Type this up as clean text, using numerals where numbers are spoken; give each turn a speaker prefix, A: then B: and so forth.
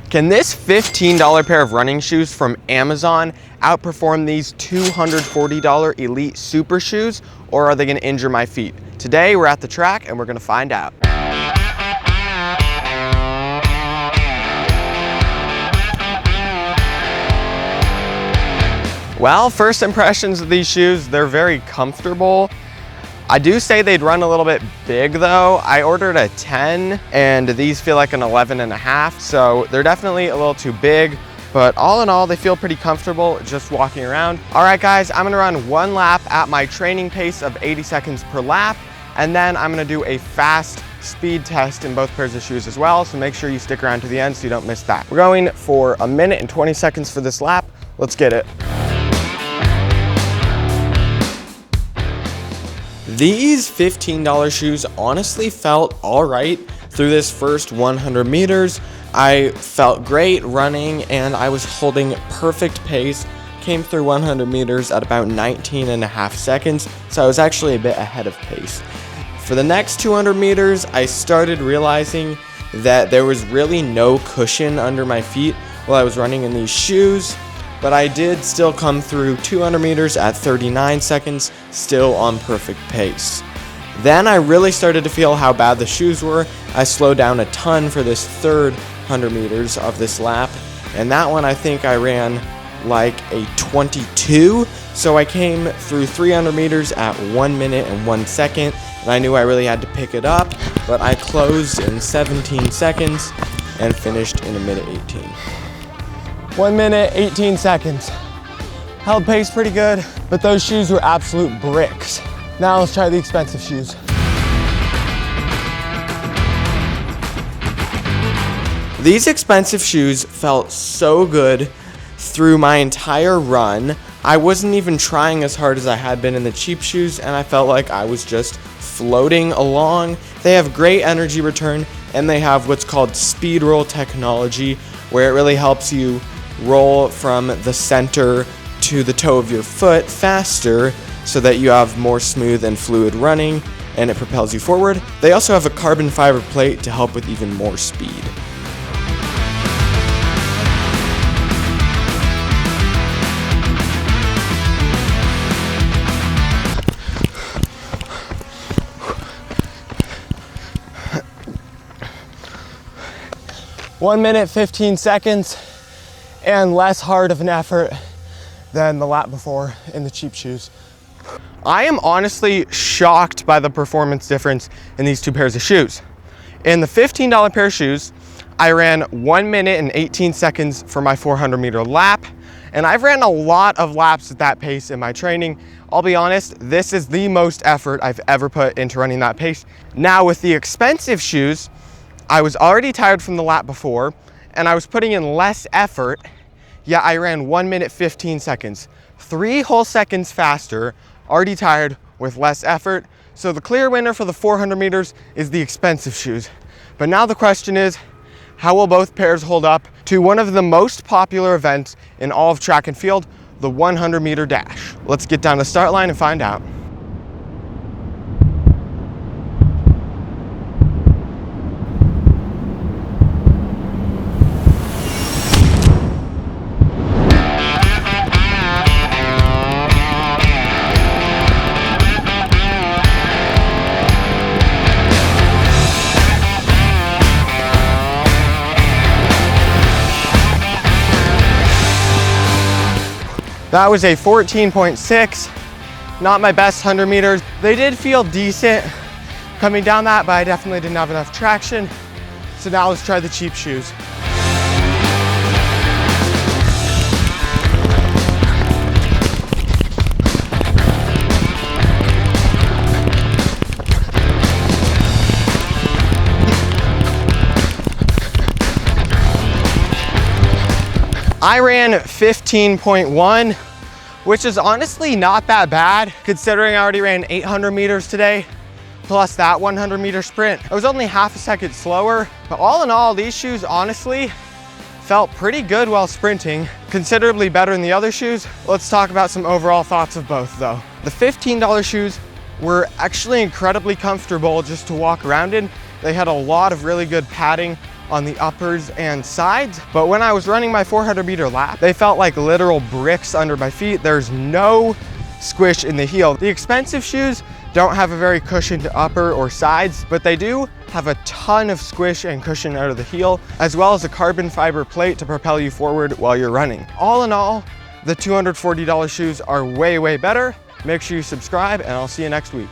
A: Can this $15 pair of running shoes from Amazon outperform these $240 Elite Super shoes, or are they gonna injure my feet? Today, we're at the track and we're gonna find out. Well, first impressions of these shoes, they're very comfortable. I do say they'd run a little bit big though. I ordered a 10 and these feel like an 11.5, so they're definitely a little too big, but all in all, they feel pretty comfortable just walking around. All right guys, I'm gonna run one lap at my training pace of 80 seconds per lap, and then I'm gonna do a fast speed test in both pairs of shoes as well, so make sure you stick around to the end so you don't miss that. We're going for 1 minute and 20 seconds for this lap. Let's get it. These $15 shoes honestly felt all right through this first 100 meters. I felt great running and I was holding perfect pace. Came through 100 meters at about 19.5 seconds, so I was actually a bit ahead of pace. For the next 200 meters, I started realizing that there was really no cushion under my feet while I was running in these shoes. But I did still come through 200 meters at 39 seconds, still on perfect pace. Then I really started to feel how bad the shoes were. I slowed down a ton for this third 100 meters of this lap, and that one I think I ran like a 22. So I came through 300 meters at 1 minute and 1 second, and I knew I really had to pick it up, but I closed in 17 seconds and finished in 1:18. 1 minute, 18 seconds. Held pace pretty good, but those shoes were absolute bricks. Now let's try the expensive shoes. These expensive shoes felt so good through my entire run. I wasn't even trying as hard as I had been in the cheap shoes, and I felt like I was just floating along. They have great energy return, and they have what's called speed roll technology, where it really helps you roll from the center to the toe of your foot faster so that you have more smooth and fluid running and it propels you forward. They also have a carbon fiber plate to help with even more speed. One minute, 15 seconds. And less hard of an effort than the lap before in the cheap shoes. I am honestly shocked by the performance difference in these two pairs of shoes. In the $15 pair of shoes, I ran 1 minute and 18 seconds for my 400 meter lap, and I've ran a lot of laps at that pace in my training. I'll be honest, this is the most effort I've ever put into running that pace. Now with the expensive shoes, I was already tired from the lap before, and I was putting in less effort. Yeah, I ran 1 minute, 15 seconds. 3 whole seconds faster, already tired with less effort. So the clear winner for the 400 meters is the expensive shoes. But now the question is, how will both pairs hold up to one of the most popular events in all of track and field, the 100 meter dash? Let's get down the start line and find out. That was a 14.6, not my best 100 meters. They did feel decent coming down that, but I definitely didn't have enough traction. So now let's try the cheap shoes. I ran 15.1, which is honestly not that bad considering I already ran 800 meters today, plus that 100 meter sprint. I was only half a second slower, but all in all, these shoes honestly felt pretty good while sprinting, considerably better than the other shoes. Let's talk about some overall thoughts of both though. The $15 shoes were actually incredibly comfortable just to walk around in. They had a lot of really good padding on the uppers and sides, but when I was running my 400-meter lap, they felt like literal bricks under my feet. There's no squish in the heel. The expensive shoes don't have a very cushioned upper or sides, but they do have a ton of squish and cushion out of the heel, as well as a carbon fiber plate to propel you forward while you're running. All in all, the $240 shoes are way, way better. Make sure you subscribe, and I'll see you next week.